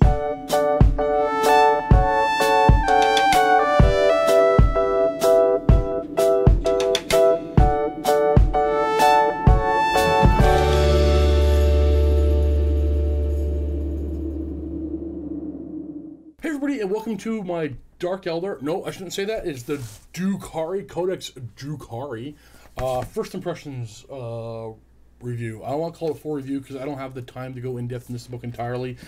Hey everybody, and welcome to my Dark Eldar. No, I shouldn't say that. It's the Drukhari, Codex Drukhari. First impressions review. I don't want to call it a full review because I don't have the time to go in depth in this book entirely.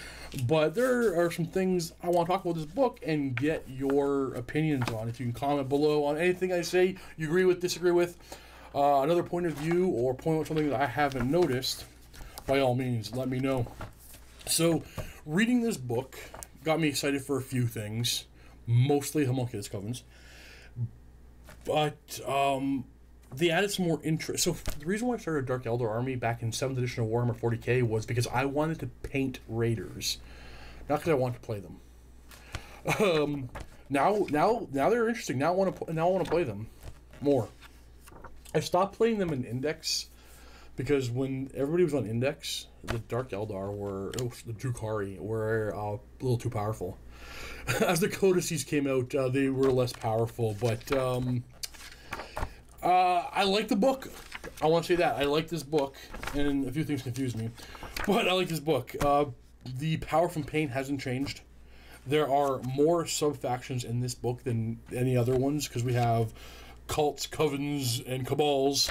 But there are some things I want to talk about this book and get your opinions on. If you can comment below on anything I say, you agree with, disagree with, another point of view, or point out something that I haven't noticed, by all means, let me know. So, reading this book got me excited for a few things, mostly homunculus covens, but they added some more interest. So the reason why I started Dark Eldar Army back in 7th edition of Warhammer 40k was because I wanted to paint raiders, not because I wanted to play them. Now they're interesting. Now I want to play them more. I stopped playing them in Index because when everybody was on Index, the Dark Eldar the Drukhari were a little too powerful. As the codices came out, they were less powerful, but I like the book. I want to say that. I like this book, and a few things confused me, but I like this book. The power from pain hasn't changed. There are more sub-factions in this book than any other ones, because we have cults, covens, and cabals.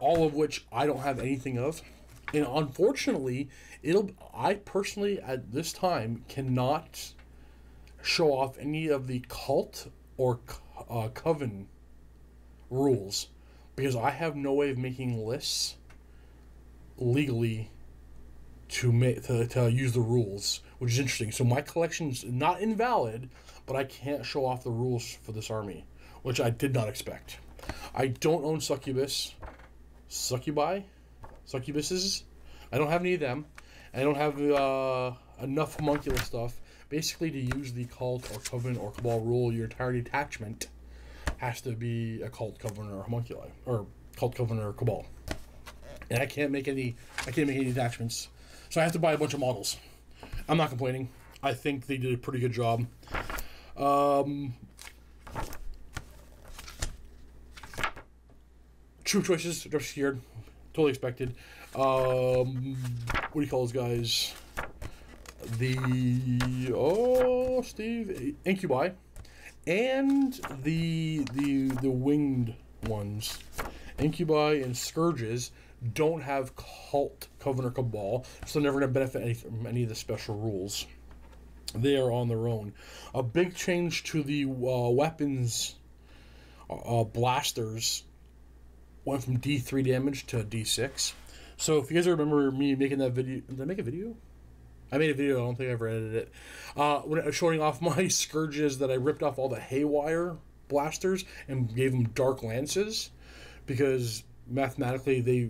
All of which I don't have anything of, and unfortunately, I personally at this time cannot show off any of the cult or coven rules because I have no way of making lists legally to use the rules, which is interesting. So my collection's not invalid, but I can't show off the rules for this army, which I did not expect. I don't own succubuses. I don't have any of them. I don't have enough homunculus stuff. Basically, to use the cult or coven or cabal rule, your entire detachment has to be a cult, coven, or homunculi, or cult, coven, or cabal. And I can't make any detachments, so I have to buy a bunch of models. I'm not complaining. I think they did a pretty good job. True choices, just scared. Totally expected. What do you call those guys? Steve, Incubi, and the winged ones. Incubi and Scourges don't have cult, coven, or cabal, so they're never going to benefit from any of the special rules. They are on their own. A big change to the weapons, blasters, went from D3 damage to D6. So if you guys remember me making that video, did I make a video? I made a video, I don't think I ever edited it. When I was showing off my Scourges that I ripped off all the Haywire blasters and gave them Dark Lances, because mathematically they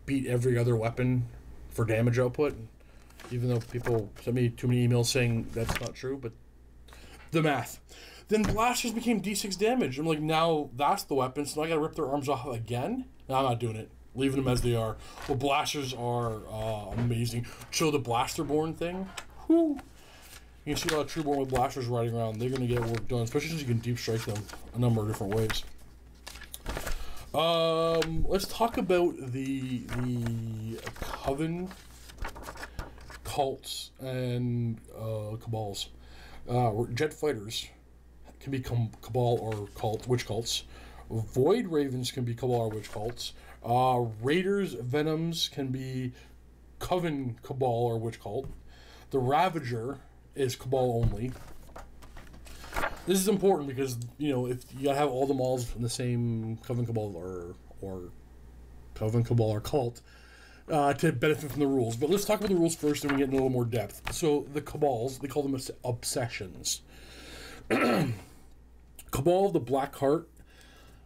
beat every other weapon for damage output, even though people sent me too many emails saying that's not true, but the math. Then blasters became D6 damage. I'm like, now that's the weapon, so now I gotta rip their arms off again? No, I'm not doing it. Leaving them as they are. Well, blasters are amazing. So the Blasterborn thing, whew. You can see a lot of Trueborn with blasters riding around. They're gonna get work done, especially since you can deep strike them a number of different ways. Let's talk about the Coven, cults, and cabals. Jet fighters can become cabal or cult, witch cults. Void ravens can be cabal or witch cults. Raiders, venoms can be coven, cabal, or witch cult. The Ravager is cabal only. This is important because, you know, if you gotta have all the models in the same coven, cabal, or coven, cabal, or cult to benefit from the rules. But let's talk about the rules first, and we get into a little more depth. So the cabals, they call them obsessions. Cabal of the Black Heart.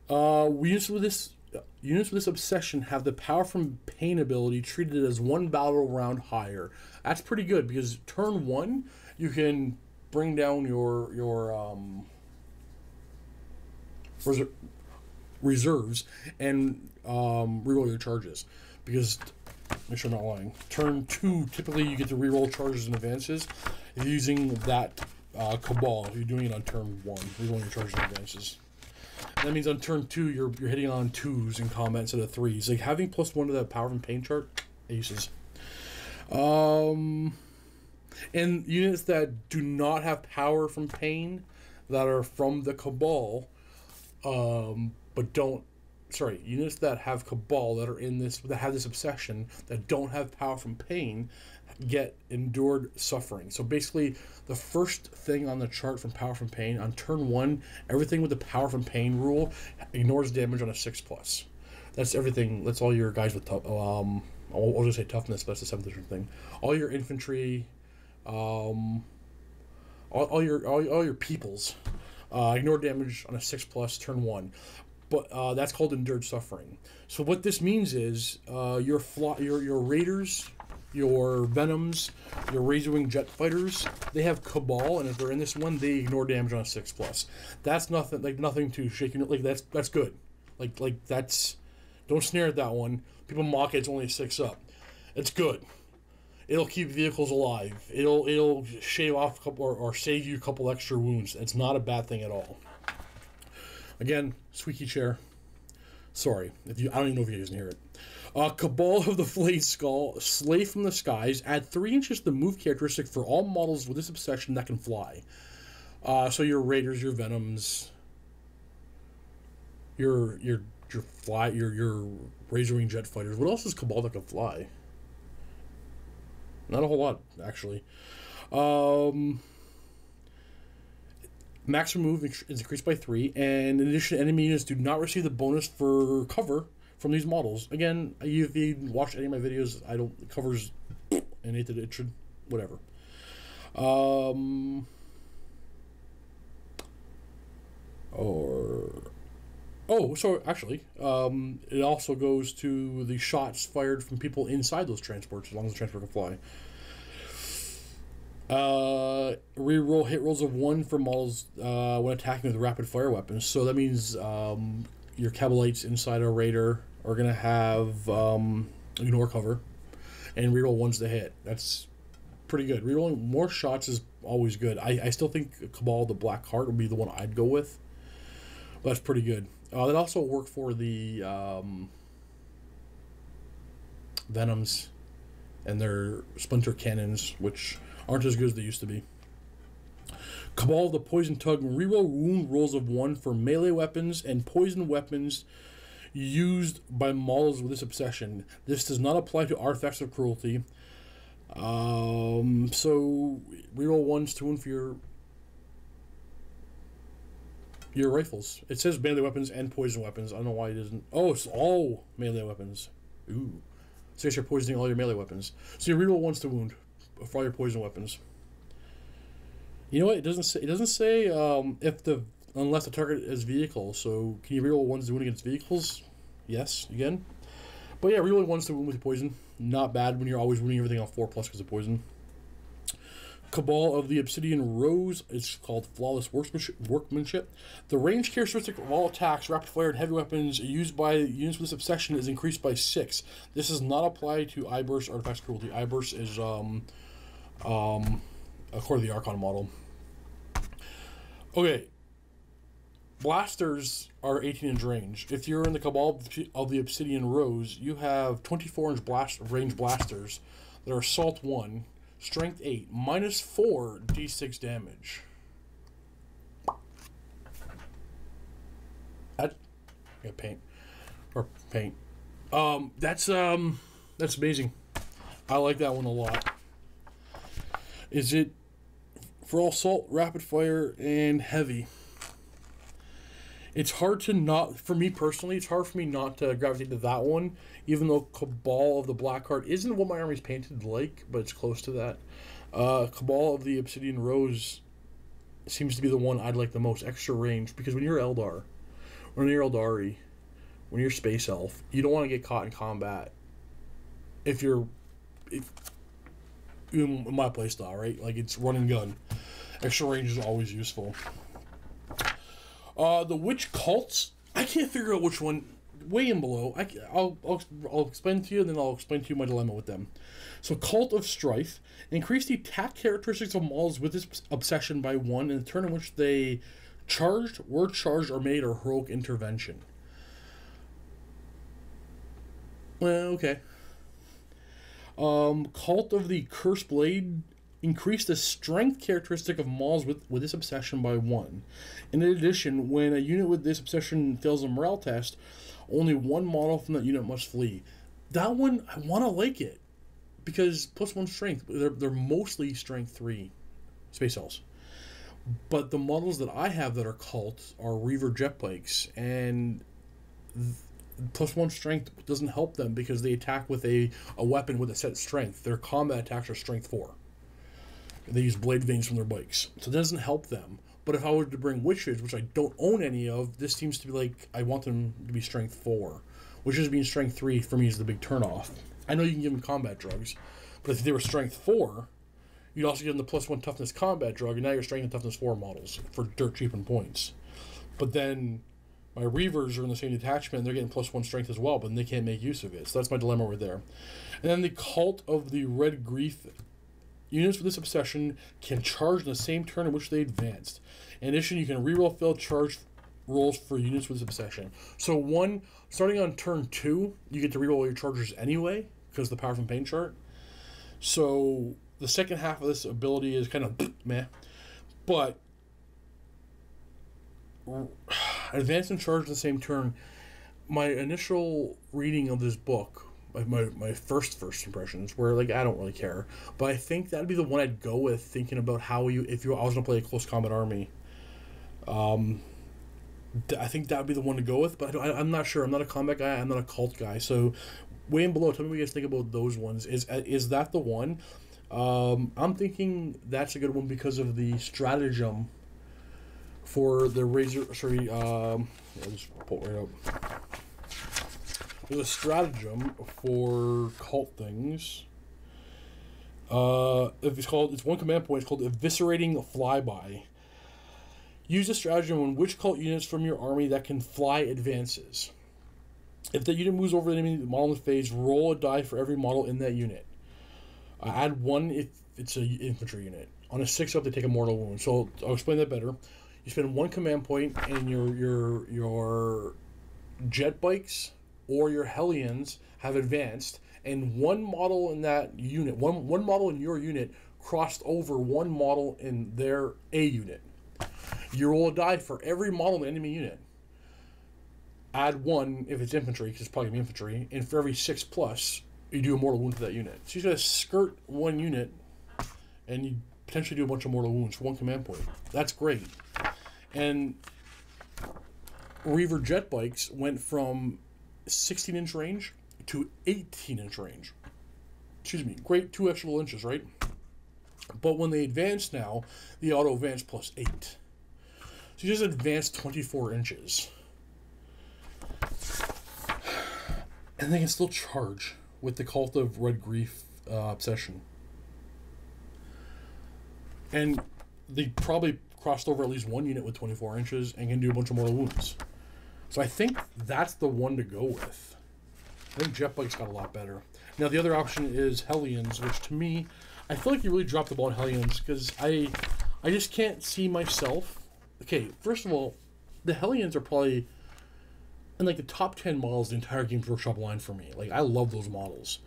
Units with this obsession have the power from pain ability treated as one battle round higher. That's pretty good because turn 1 you can bring down your reserves and reroll your charges, because Make sure I'm not lying. Turn 2, typically you get to reroll charges and advances. If you're using that Cabal, if you're doing it on turn 1, rerolling your charges and advances. That means on turn 2, you're hitting on 2s in combat instead of 3s. Like having +1 to that power from pain chart, aces. And units that do not have power from pain, that are from the Cabal, but don't. Sorry, units that have Cabal that are in this, that have this obsession, that don't have power from pain, get endured suffering. So basically, the first thing on the chart from power from pain, on turn 1, everything with the power from pain rule ignores damage on a 6+. That's everything. That's all your guys with tough. I'll just say toughness, but that's the 7th edition thing. All your infantry, all your peoples, ignore damage on a 6+, turn 1. But that's called endured suffering. So what this means is your raiders, your venoms, your razor-wing jet fighters, they have Cabal, and if they're in this one, they ignore damage on a 6+. That's nothing, like nothing to shake. Like that's good. Like that's, don't snare at that one. People mock it. It's only a 6 up. It's good. It'll keep vehicles alive. It'll shave off a couple or save you a couple extra wounds. It's not a bad thing at all. Again, squeaky chair. Sorry, I don't even know if you guys can hear it. Cabal of the Flayed Skull, Slay from the Skies. Add 3 inches to the move characteristic for all models with this obsession that can fly. So your raiders, your venoms, your razor-wing jet fighters. What else is Cabal that can fly? Not a whole lot, actually. Maximum move is increased by 3, and in addition, enemy units do not receive the bonus for cover from these models. Again, if you watched any of my videos, covers and it should, whatever. So actually, it also goes to the shots fired from people inside those transports, as long as the transport can fly. Reroll hit rolls of 1 for models when attacking with rapid fire weapons. So that means your Cabalites inside a raider are gonna have ignore cover and reroll 1s to hit. That's pretty good. Rerolling more shots is always good. I still think Cabal the Black Heart would be the one I'd go with. But that's pretty good. That also worked for the Venoms and their Splinter Cannons, which aren't as good as they used to be. Cabal of the Poison Tug, reroll wound rolls of 1 for melee weapons and poison weapons used by models with this obsession. This does not apply to artifacts of cruelty. So reroll 1s to wound for your rifles. It says melee weapons and poison weapons. I don't know why it doesn't. Oh, it's all melee weapons. Ooh. So you're poisoning all your melee weapons. So you reroll 1s to wound for all your poison weapons. You know what? It doesn't say unless the target is vehicle. So can you reroll 1s to wound against vehicles? Yes, again. But yeah, reroll 1s to wound with poison. Not bad when you're always wounding everything on 4+ because of poison. Cabal of the Obsidian Rose is called Flawless Workmanship. The range characteristic of all attacks, rapid fire, and heavy weapons used by units with this obsession is increased by 6. This does not apply to iBurst artifacts cruelty. iBurst is according to the Archon model. Okay. Blasters are 18-inch range. If you're in the Cabal of the Obsidian Rose, you have 24-inch range blasters that are Assault 1, Strength 8, -4 d6 damage. That, yeah, paint. That's amazing. I like that one a lot. Is it for assault, rapid fire, and heavy? It's hard to not, for me personally, it's hard for me not to gravitate to that one, even though Cabal of the Black Heart isn't what my army's painted like, but it's close to that. Cabal of the Obsidian Rose seems to be the one I'd like the most, extra range, because when you're Eldar, when you're Eldari, when you're Space Elf, you don't want to get caught in combat. If in my playstyle, right? Like, it's run and gun. Extra range is always useful. The Witch Cults, I can't figure out which one way in below. I'll explain to you, and then I'll explain to you my dilemma with them. So, Cult of Strife. Increase the attack characteristics of models with this obsession by 1 in the turn in which they were charged, or made a heroic intervention. Well, okay. Cult of the Cursed Blade. Increase the strength characteristic of models with this obsession by 1. In addition, when a unit with this obsession fails a morale test, only one model from that unit must flee. That one, I want to like it. Because +1 strength, they're mostly strength 3 space elves. But the models that I have that are cult are Reaver jet bikes, and +1 strength doesn't help them because they attack with a weapon with a set strength. Their combat attacks are strength 4. They use blade veins from their bikes. So it doesn't help them. But if I were to bring witches, which I don't own any of, this seems to be like, I want them to be strength 4. Witches being strength 3 for me is the big turnoff. I know you can give them combat drugs, but if they were strength 4, you'd also give them the +1 toughness combat drug, and now you're strength and toughness 4 models for dirt cheap and points. But then my Reavers are in the same detachment, and they're getting +1 strength as well, but they can't make use of it. So that's my dilemma right there. And then the Cult of the Red Grief. Units with this obsession can charge in the same turn in which they advanced. In addition, you can reroll failed charge rolls for units with this obsession. So starting on turn 2, you get to reroll your charges anyway, because of the Power from Pain chart. So the second half of this ability is kind of meh. But advance and charge in the same turn. My initial reading of this book, my first impressions were like, I don't really care, but I think that'd be the one I'd go with, thinking about I was gonna play a close combat army. I think that'd be the one to go with, but I'm not sure. I'm not a combat guy. I'm not a cult guy. So way in below, tell me what you guys think about those ones. Is that the one? I'm thinking that's a good one because of the stratagem for the Razor. Sorry, I'll just pull it right up. There's a stratagem for cult things. It's one command point. It's called Eviscerating Flyby. Use the stratagem when which cult units from your army that can fly advances. If the unit moves over the enemy model in the phase, roll a die for every model in that unit. Add 1 if it's an infantry unit. On a 6-up, they take a mortal wound. So I'll explain that better. You spend 1 command point, and your jet bikes or your Hellions have advanced, and 1 model in that unit, one model in your unit crossed over 1 model in their A unit. You roll a die for every model in the enemy unit. Add 1 if it's infantry, because it's probably gonna be infantry, and for every 6+, you do a mortal wound to that unit. So you gotta skirt 1 unit, and you potentially do a bunch of mortal wounds for 1 command point. That's great. And Reaver jet bikes went from 16-inch range to 18-inch range. Excuse me, great 2 extra little inches, right? But when they advance now, the auto advance +8. So you just advance 24 inches. And they can still charge with the Cult of Red Grief obsession. And they probably crossed over at least 1 unit with 24 inches and can do a bunch of mortal wounds. So I think that's the one to go with. I think Jetbike's got a lot better. Now the other option is Hellions, which to me, I feel like you really dropped the ball on Hellions, because I just can't see myself. Okay, first of all, the Hellions are probably in like the top 10 models in the entire Games Workshop line for me. Like, I love those models.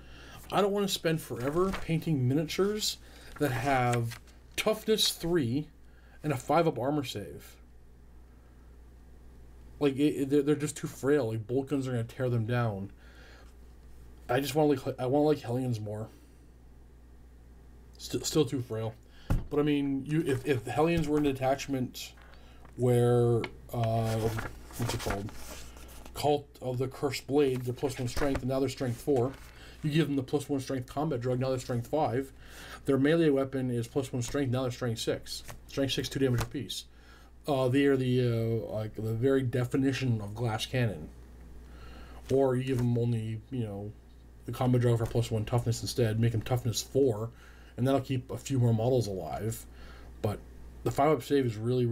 I don't want to spend forever painting miniatures that have toughness 3 and a 5-up armor save. Like, they're just too frail. Like, bolt guns are going to tear them down. I want to like Hellions more. Still too frail. But I mean, if the Hellions were in an attachment where what's it called? Cult of the Cursed Blade, they're +1 strength, and now they're strength 4. You give them the +1 strength combat drug, now they're strength 5. Their melee weapon is +1 strength, now they're strength 6. Strength 6, 2 damage apiece. They are the very definition of glass cannon. Or you give them only, the combat drug for +1 toughness instead, make them toughness 4, and that'll keep a few more models alive. But the 5-up save is really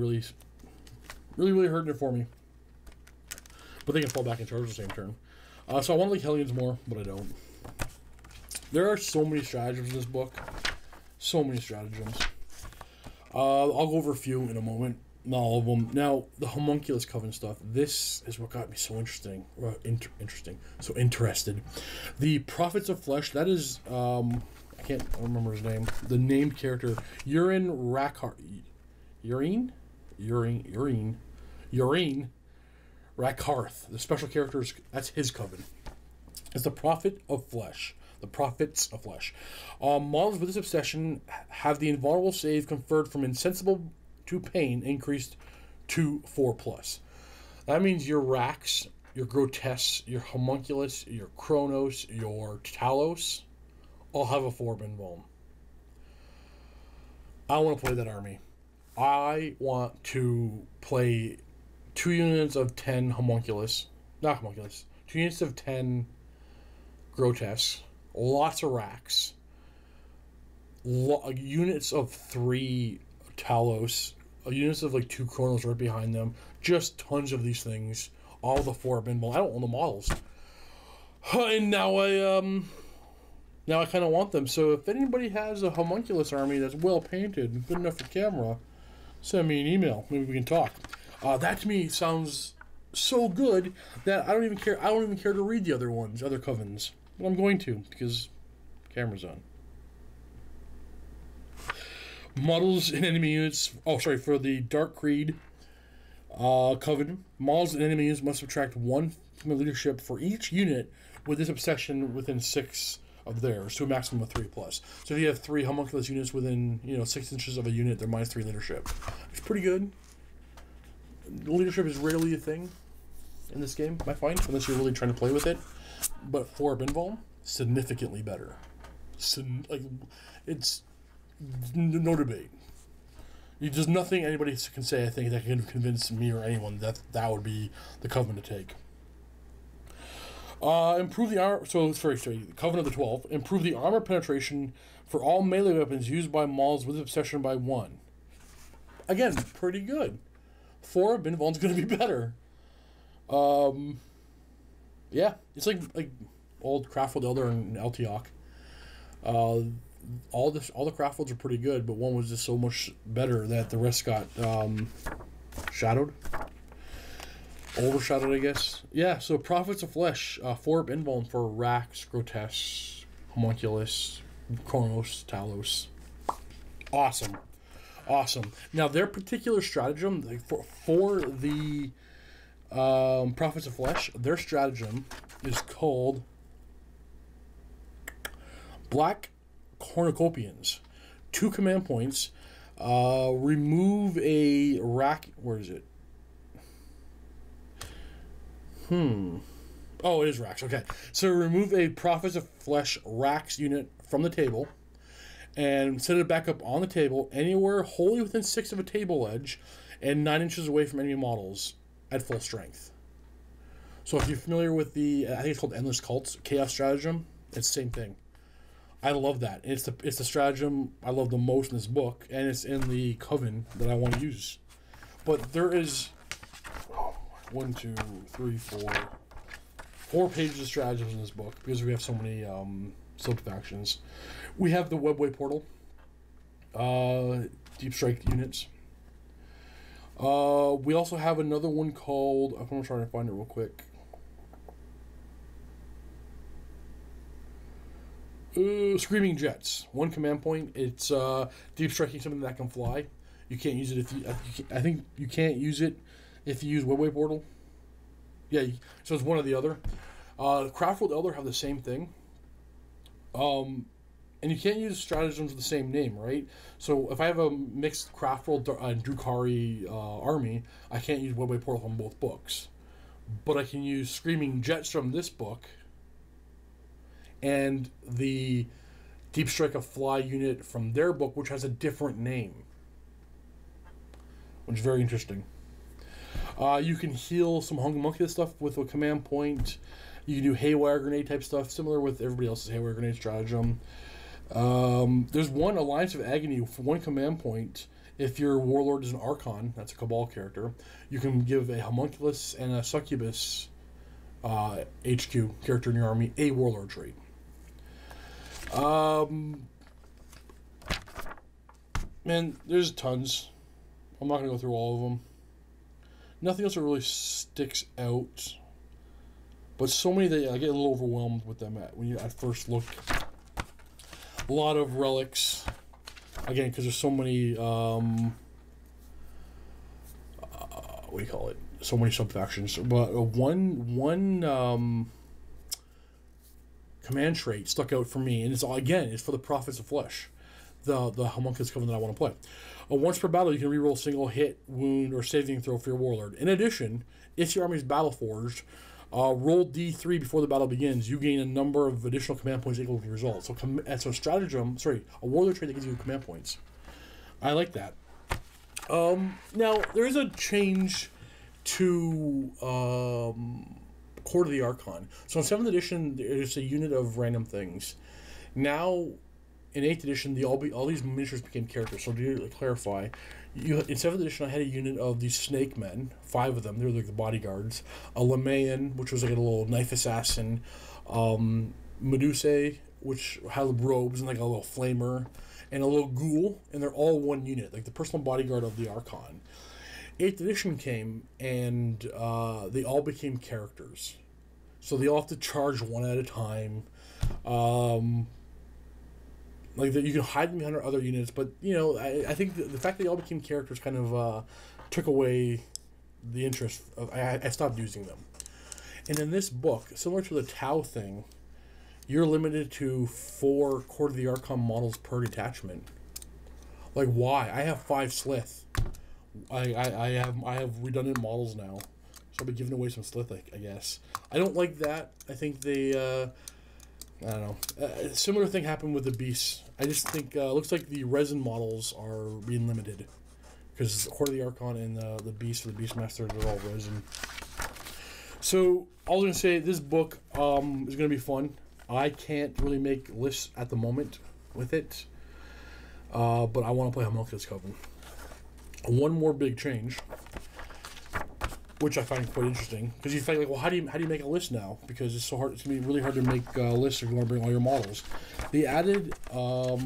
hurting it for me. but they can fall back and charge the same turn. So I want to like Hellions more, but I don't. There are so many stratagems in this book. So many stratagems. I'll go over a few in a moment. Not all of them. Now, the Homunculus Coven stuff. This is what got me so interesting. So interested. The Prophets of Flesh. That is, I can't remember his name. The named character. Urine Rakarth. The special characters. That's his coven. It's the Prophet of Flesh. The Prophets of Flesh. Models with this obsession have the invulnerable save conferred from insensible to pain increased to 4+. That means your Rax, your Grotesque, your Homunculus, your Chronos, your Talos all have a 4 invuln. I want to play that army. I want to play 2 units of 10 Homunculus. Not Homunculus. 2 units of 10 Grotesque. Lots of Rax. Units of 3 Talos. Units of like 2 Chronos right behind them. Just tons of these things. All the 4 invuln. I don't own the models. And now I kind of want them. So if anybody has a Homunculus army that's well painted and good enough for camera, send me an email. Maybe we can talk. That to me sounds so good that I don't even care. I don't even care to read the other ones, other covens. But I'm going to because camera's on. Models and enemy units. Oh, sorry, for the Dark Creed coven, models and enemy units must subtract 1 from the leadership for each unit with this obsession within 6 of theirs, to a maximum of 3+. So if you have 3 Homunculus units within 6 inches of a unit, they're -3 leadership. It's pretty good. Leadership is rarely a thing in this game, I find, unless you're really trying to play with it. But 4 invuln, significantly better. It's no debate. There's nothing anybody can say, I think, that can convince me or anyone that would be the coven to take. Improve the armor. So, sorry, Coven of the 12. Improve the armor penetration for all melee weapons used by models with obsession by 1. Again, pretty good. 4 invuln's going to be better. Yeah, it's like old Craftworld Elder and Eltiok. All the Craftworlds are pretty good, but one was just so much better that the rest got shadowed. Overshadowed, I guess. Yeah, so Prophets of Flesh, 4 invuln for Rax, Grotesque, Homunculus, Chronos, Talos. Awesome. Now, their particular stratagem, for the Prophets of Flesh, their stratagem is called Black Cornucopians. 2 command points. Remove a rack. Where is it? Oh, it is Rax. Okay. So remove a Prophets of Flesh Rax unit from the table and set it back up on the table anywhere wholly within 6 of a table edge and 9 inches away from enemy models at full strength. So if you're familiar with the, I think it's called Endless Cults Chaos Stratagem, it's the same thing. I love that. It's the stratagem I love the most in this book, and it's in the coven that I want to use. But there is 4 pages of stratagems in this book because we have so many sub factions. We have the Webway Portal, Deep Strike units. We also have another one called, I'm going to try to find it real quick. Screaming Jets. 1 command point. It's deep striking something that can fly. You can't use it if you. I think you can't use it if you use Webway Portal. Yeah, so it's one or the other. Craftworld Elder have the same thing. And you can't use stratagems with the same name, right? So if I have a mixed Craftworld and Drukhari army, I can't use Webway Portal from both books. But I can use Screaming Jets from this book and the Deep Strike of Fly unit from their book, which has a different name, which is very interesting. You can heal some Homunculus stuff with a command point. You can do Haywire Grenade type stuff, similar with everybody else's Haywire Grenade stratagem. There's one Alliance of Agony for 1 command point. If your Warlord is an Archon, that's a Cabal character, you can give a Homunculus and a Succubus HQ character in your army a warlord trait. Man, there's tons. I'm not gonna go through all of them. Nothing else that really sticks out, but so many that I get a little overwhelmed with them when you at first look. A lot of relics, again, because there's so many. What do you call it? So many sub-factions, but one command trait stuck out for me, and it's for the Prophets of Flesh, the Homunculus Coven that I want to play. Once per battle, you can reroll single hit, wound, or saving throw for your warlord. In addition, if your army is battle forged, roll D3 before the battle begins. You gain a number of additional command points equal to the result. So, a warlord trait that gives you command points. I like that. Now there is a change to Court of the Archon. So in 7th edition, there's a unit of random things. Now, in 8th edition, all these miniatures became characters. So to clarify, in 7th edition, I had a unit of these snake men, 5 of them. They were like the bodyguards. A Lamaean, which was like a little knife assassin. Medusae, which had robes and like a little flamer. And a little ghoul, and they're all one unit, like the personal bodyguard of the Archon. 8th edition came, and they all became characters. So they all have to charge one at a time. Like that, you can hide them behind other units, but I think the fact that they all became characters kind of took away the interest. I stopped using them. And in this book, similar to the Tau thing, you're limited to 4 Court of the Archon models per detachment. Like, why? I have 5 Slith. I have redundant models now, so I'll be giving away some Slith, I guess. I don't like that. I think they, I don't know. A similar thing happened with the Beasts. I just think looks like the resin models are being limited because Court of the Archon and the Beast or the Beastmaster, they're all resin. So I was gonna say this book is gonna be fun. I can't really make lists at the moment with it, but I want to play Homunculus Coven. One more big change, which I find quite interesting, because you think like, well, how do you make a list now? Because it's so hard. It's gonna be really hard to make lists if you want to bring all your models. They added a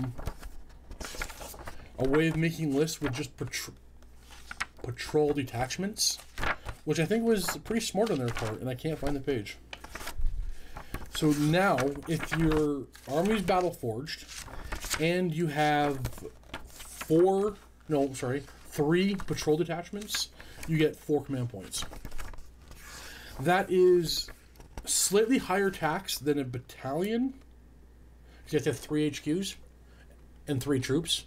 way of making lists with just patrol detachments, which I think was pretty smart on their part, and I can't find the page. So now, if your army is battle forged, and you have 3 patrol detachments, you get 4 command points. That is slightly higher tax than a battalion. You have to have 3 HQs and 3 troops,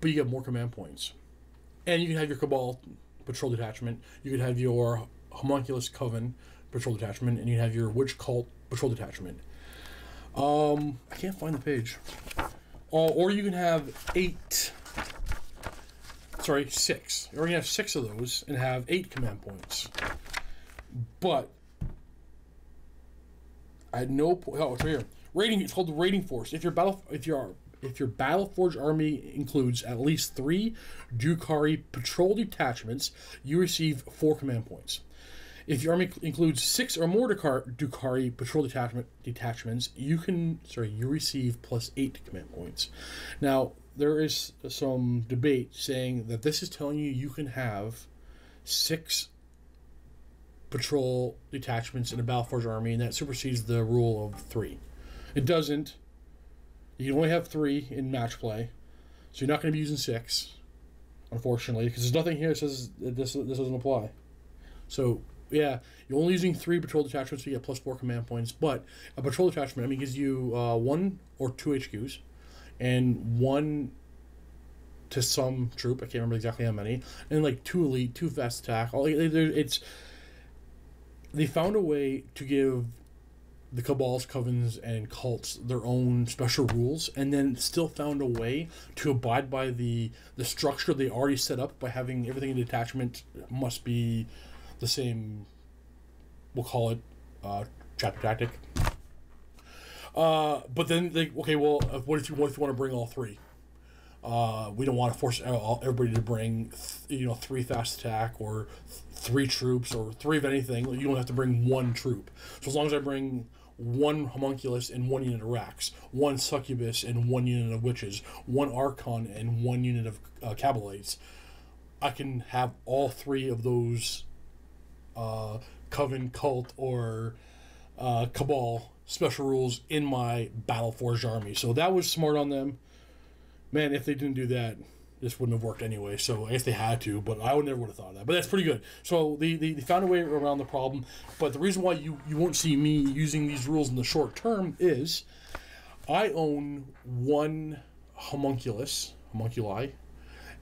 but you get more command points. And you can have your Cabal patrol detachment. You can have your Homunculus Coven patrol detachment, and you have your Witch Cult patrol detachment. I can't find the page. Or you can have 6. Or you can have 6 of those and have 8 command points. But I had no point. Oh, it's right here. Rating. It's called the rating force. If your battle forged army includes at least 3 Drukhari patrol detachments, you receive 4 command points. If your army includes 6 or more Drukhari patrol detachments, you receive plus 8 command points. Now, there is some debate saying that this is telling you can have 6 patrol detachments in a Battleforged army, and that supersedes the rule of 3. It doesn't. You can only have 3 in match play, so you're not going to be using 6, unfortunately, because there's nothing here that says that this doesn't apply. So, yeah, you're only using 3 patrol detachments, so you get plus 4 command points, but a patrol detachment, gives you 1 or 2 HQs, and 1 to some troop, I can't remember exactly how many, and like 2 elite, 2 fast attack. They found a way to give the Cabals, Covens, and Cults their own special rules, and then still found a way to abide by the structure they already set up by having everything in detachment must be the same, we'll call it chapter tactic. But then what if you want to bring all 3? We don't want to force everybody to bring, 3 fast attack or 3 troops or 3 of anything. You don't have to bring 1 troop. So as long as I bring 1 homunculus and 1 unit of Rax, 1 succubus and 1 unit of witches, 1 archon and 1 unit of cabalites, I can have all 3 of those Coven, Cult, or Cabal special rules in my Battle Forged army. So that was smart on them. Man, if they didn't do that, this wouldn't have worked anyway. So I guess they had to, but I would never would have thought of that. But that's pretty good. So they found a way around the problem. But the reason why you won't see me using these rules in the short term is I own 1 homunculi,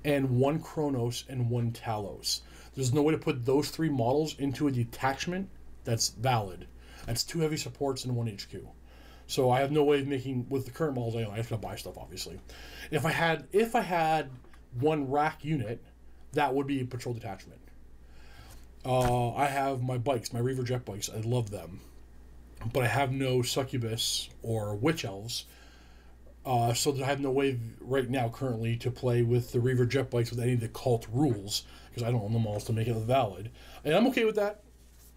and 1 Chronos and 1 Talos. There's no way to put those 3 models into a detachment that's valid. That's 2 heavy supports and 1 HQ. So I have no way of making, with the current models I own, I have to buy stuff, obviously. If I had 1 rack unit, that would be a patrol detachment. I have my bikes, my Reaver jet bikes. I love them. But I have no succubus or witch elves. So that I have no way right now, currently, to play with the Reaver jet bikes with any of the cult rules, because I don't own them all to make it valid. And I'm okay with that.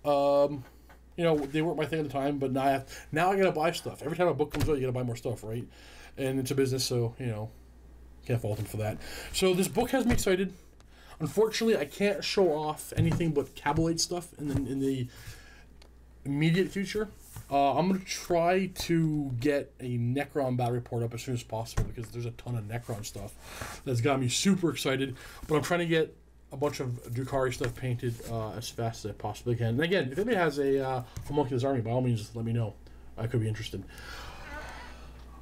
They weren't my thing at the time, but now I gotta buy stuff. Every time a book comes out, you gotta buy more stuff, right? And it's a business, so, can't fault them for that. So this book has me excited. Unfortunately, I can't show off anything but Cabalite stuff in the immediate future. I'm going to try to get a Necron battle report up as soon as possible, because there's a ton of Necron stuff that's got me super excited. But I'm trying to get a bunch of Drukhari stuff painted as fast as I possibly can. And again, if anybody has a Homunculus army, by all means, let me know. I could be interested.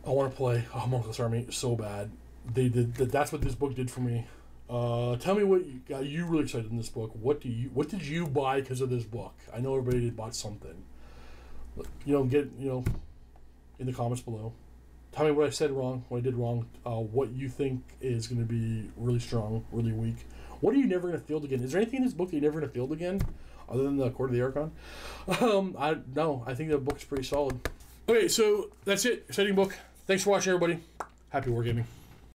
I want to play a Homunculus army so bad. That's what this book did for me. Tell me what got you really excited in this book. What did you buy because of this book? I know everybody bought something. Get in the comments below. Tell me what I said wrong, what I did wrong, what you think is going to be really strong, really weak. What are you never going to field again? Is there anything in this book that you're never going to field again, other than the Court of the Archon? I think the book's pretty solid. Okay, so that's it. Exciting book. Thanks for watching, everybody. Happy wargaming.